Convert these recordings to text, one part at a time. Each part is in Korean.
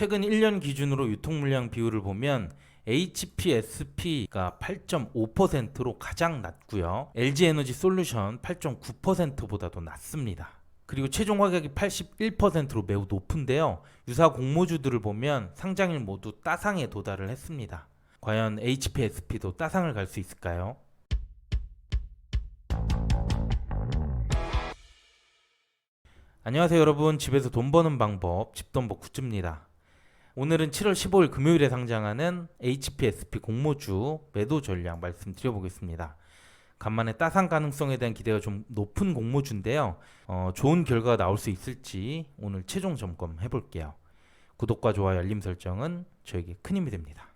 최근 1년 기준으로 유통 물량 비율을 보면 HPSP가 8.5%로 가장 낮고요. LG에너지솔루션 8.9%보다도 낮습니다. 그리고 최종 가격이 81%로 매우 높은데요. 유사 공모주들을 보면 상장일 모두 따상에 도달을 했습니다. 과연 HPSP도 따상을 갈 수 있을까요? 안녕하세요 여러분, 집에서 돈 버는 방법 집돈버 굿즈입니다. 오늘은 7월 15일 금요일에 상장하는 HPSP 공모주 매도 전략 말씀드려보겠습니다. 간만에 따상 가능성에 대한 기대가 좀 높은 공모주인데요. 좋은 결과가 나올 수 있을지 오늘 최종 점검 해볼게요. 구독과 좋아요, 알림 설정은 저에게 큰 힘이 됩니다.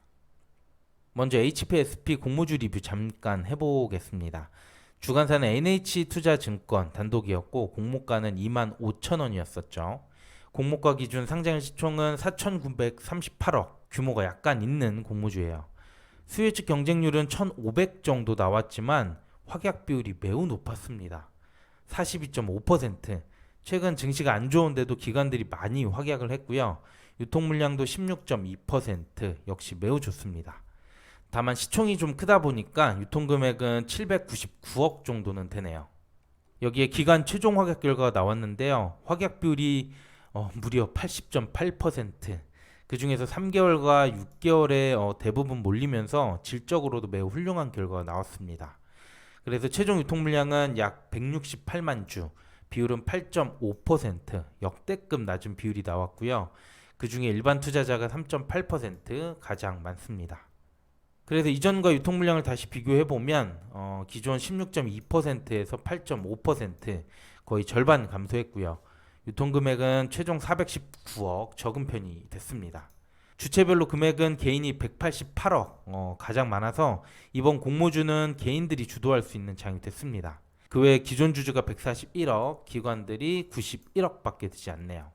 먼저 HPSP 공모주 리뷰 잠깐 해보겠습니다. 주관사는 NH투자증권 단독이었고 공모가는 25,000원이었었죠. 공모가 기준 상장일 시총은 4,938억, 규모가 약간 있는 공모주예요. 수요 측 경쟁률은 1,500 정도 나왔지만 확약 비율이 매우 높았습니다. 42.5%. 최근 증시가 안 좋은데도 기관들이 많이 확약을 했고요. 유통 물량도 16.2%, 역시 매우 좋습니다. 다만 시총이 좀 크다 보니까 유통금액은 799억 정도는 되네요. 여기에 기간 최종 확약 결과가 나왔는데요. 확약 비율이 무려 80.8%. 그 중에서 3개월과 6개월에 대부분 몰리면서 질적으로도 매우 훌륭한 결과가 나왔습니다. 그래서 최종 유통 물량은 약 168만 주, 비율은 8.5%, 역대급 낮은 비율이 나왔고요. 그 중에 일반 투자자가 3.8% 가장 많습니다. 그래서 이전과 유통 물량을 다시 비교해 보면 기존 16.2%에서 8.5%, 거의 절반 감소했고요. 유통 금액은 최종 419억, 적은 편이 됐습니다. 주체별로 금액은 개인이 188억, 가장 많아서 이번 공모주는 개인들이 주도할 수 있는 장이 됐습니다. 그 외에 기존 주주가 141억, 기관들이 91억밖에 되지 않네요.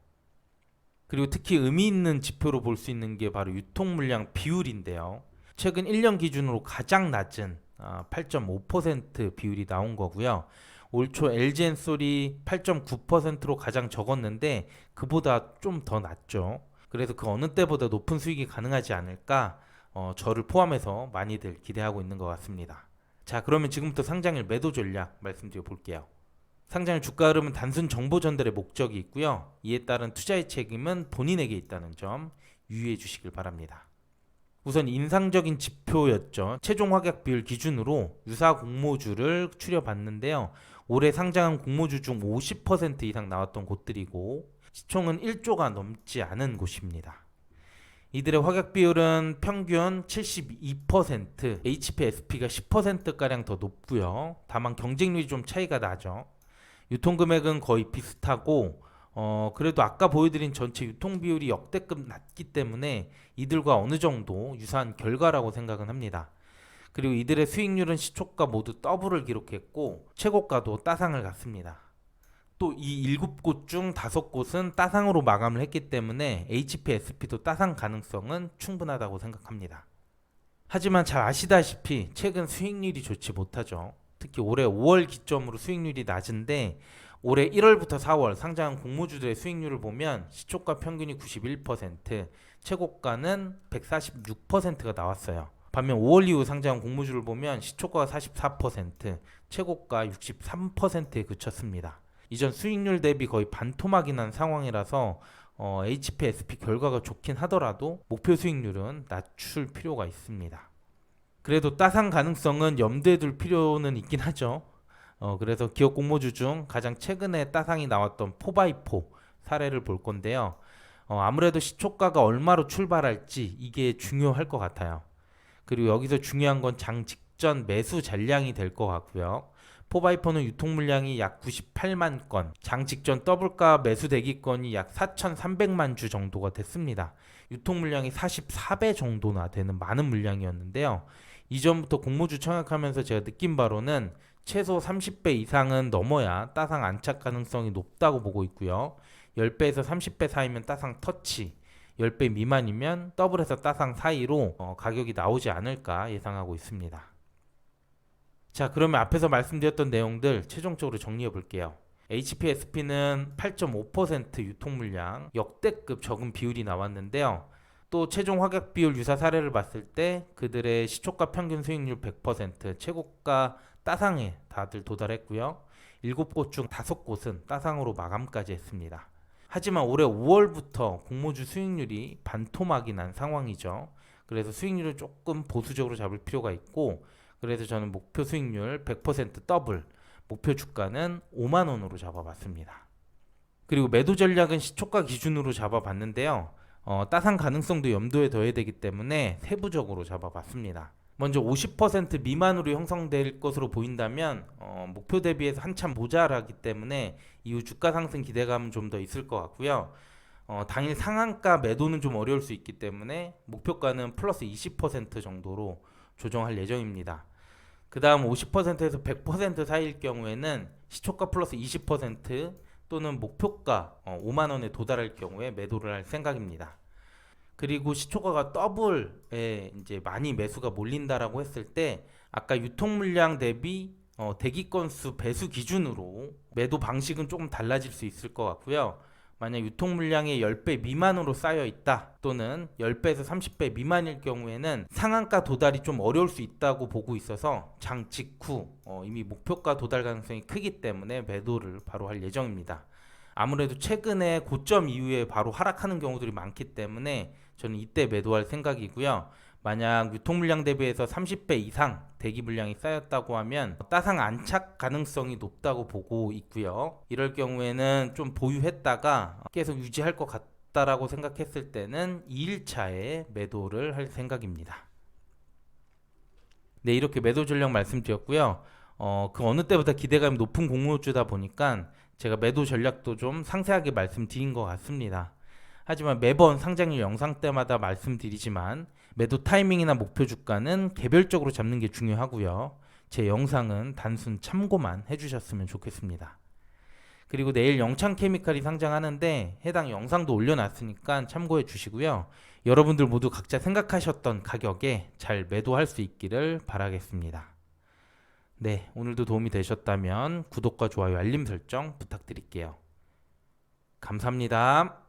그리고 특히 의미 있는 지표로 볼 수 있는 게 바로 유통 물량 비율인데요. 최근 1년 기준으로 가장 낮은 8.5% 비율이 나온 거고요. 올 초 LG엔솔이 8.9%로 가장 적었는데 그보다 좀 더 낮죠. 그래서 그 어느 때보다 높은 수익이 가능하지 않을까, 저를 포함해서 많이들 기대하고 있는 것 같습니다. 자, 그러면 지금부터 상장일 매도 전략 말씀드려 볼게요. 상장일 주가 흐름은 단순 정보 전달의 목적이 있고요. 이에 따른 투자의 책임은 본인에게 있다는 점 유의해 주시길 바랍니다. 우선 인상적인 지표였죠. 최종 확약 비율 기준으로 유사 공모주를 추려봤는데요. 올해 상장한 공모주 중 50% 이상 나왔던 곳들이고 시총은 1조가 넘지 않은 곳입니다. 이들의 확약 비율은 평균 72%, HPSP가 10%가량 더 높고요. 다만 경쟁률이 좀 차이가 나죠. 유통금액은 거의 비슷하고 그래도 아까 보여드린 전체 유통 비율이 역대급 낮기 때문에 이들과 어느 정도 유사한 결과라고 생각은 합니다. 그리고 이들의 수익률은 시초가 모두 더블을 기록했고 최고가도 따상을 갔습니다. 또 이 7곳 중 5곳은 따상으로 마감을 했기 때문에 HPSP도 따상 가능성은 충분하다고 생각합니다. 하지만 잘 아시다시피 최근 수익률이 좋지 못하죠. 특히 올해 5월 기점으로 수익률이 낮은데 올해 1월부터 4월 상장한 공모주들의 수익률을 보면 시초가 평균이 91%, 최고가는 146%가 나왔어요. 반면 5월 이후 상장한 공모주를 보면 시초가가 44%, 최고가 63%에 그쳤습니다. 이전 수익률 대비 거의 반토막이 난 상황이라서 HPSP 결과가 좋긴 하더라도 목표 수익률은 낮출 필요가 있습니다. 그래도 따상 가능성은 염두에 둘 필요는 있긴 하죠. 그래서 기업 공모주 중 가장 최근에 따상이 나왔던 4x4 사례를 볼 건데요. 아무래도 시초가가 얼마로 출발할지 이게 중요할 것 같아요. 그리고 여기서 중요한 건 장 직전 매수 잔량이 될 것 같고요. 4x4는 유통 물량이 약 98만 건, 장 직전 더블가 매수 대기건이 약 4,300만 주 정도가 됐습니다. 유통 물량이 44배 정도나 되는 많은 물량이었는데요. 이전부터 공모주 청약하면서 제가 느낀 바로는 최소 30배 이상은 넘어야 따상 안착 가능성이 높다고 보고 있고요. 10배에서 30배 사이면 따상 터치, 10배 미만이면 더블에서 따상 사이로 가격이 나오지 않을까 예상하고 있습니다. 자, 그러면 앞에서 말씀드렸던 내용들 최종적으로 정리해 볼게요. HPSP는 8.5% 유통 물량, 역대급 적은 비율이 나왔는데요. 또 최종 확약 비율 유사 사례를 봤을 때 그들의 시초가 평균 수익률 100%, 최고가 따상에 다들 도달했고요. 7곳 중 5곳은 따상으로 마감까지 했습니다. 하지만 올해 5월부터 공모주 수익률이 반토막이 난 상황이죠. 그래서 수익률을 조금 보수적으로 잡을 필요가 있고, 그래서 저는 목표 수익률 100% 더블, 목표 주가는 5만 원으로 잡아봤습니다. 그리고 매도 전략은 시초가 기준으로 잡아봤는데요. 따상 가능성도 염두에 둬야 되기 때문에 세부적으로 잡아봤습니다. 먼저 50% 미만으로 형성될 것으로 보인다면 목표 대비해서 한참 모자라기 때문에 이후 주가 상승 기대감은 좀 더 있을 것 같고요. 당일 상한가 매도는 좀 어려울 수 있기 때문에 목표가는 플러스 20% 정도로 조정할 예정입니다. 그 다음 50%에서 100% 사이일 경우에는 시초가 플러스 20% 또는 목표가 5만 원에 도달할 경우에 매도를 할 생각입니다. 그리고 시초가가 더블에 이제 많이 매수가 몰린다라고 했을 때 아까 유통 물량 대비 대기 건수 배수 기준으로 매도 방식은 조금 달라질 수 있을 것 같고요. 만약 유통 물량이 10배 미만으로 쌓여 있다 또는 10배에서 30배 미만일 경우에는 상한가 도달이 좀 어려울 수 있다고 보고 있어서 장 직후 이미 목표가 도달 가능성이 크기 때문에 매도를 바로 할 예정입니다. 아무래도 최근에 고점 이후에 바로 하락하는 경우들이 많기 때문에 저는 이때 매도할 생각이고요. 만약 유통 물량 대비해서 30배 이상 대기 물량이 쌓였다고 하면 따상 안착 가능성이 높다고 보고 있고요. 이럴 경우에는 좀 보유했다가 계속 유지할 것 같다라고 생각했을 때는 2일차에 매도를 할 생각입니다. 네, 이렇게 매도 전략 말씀드렸고요. 그 어느 때보다 기대감이 높은 공모주다 보니까 제가 매도 전략도 좀 상세하게 말씀드린 것 같습니다. 하지만 매번 상장일 영상 때마다 말씀드리지만 매도 타이밍이나 목표 주가는 개별적으로 잡는 게 중요하고요. 제 영상은 단순 참고만 해주셨으면 좋겠습니다. 그리고 내일 영창케미칼이 상장하는데 해당 영상도 올려놨으니까 참고해 주시고요. 여러분들 모두 각자 생각하셨던 가격에 잘 매도할 수 있기를 바라겠습니다. 네, 오늘도 도움이 되셨다면 구독과 좋아요, 알림 설정 부탁드릴게요. 감사합니다.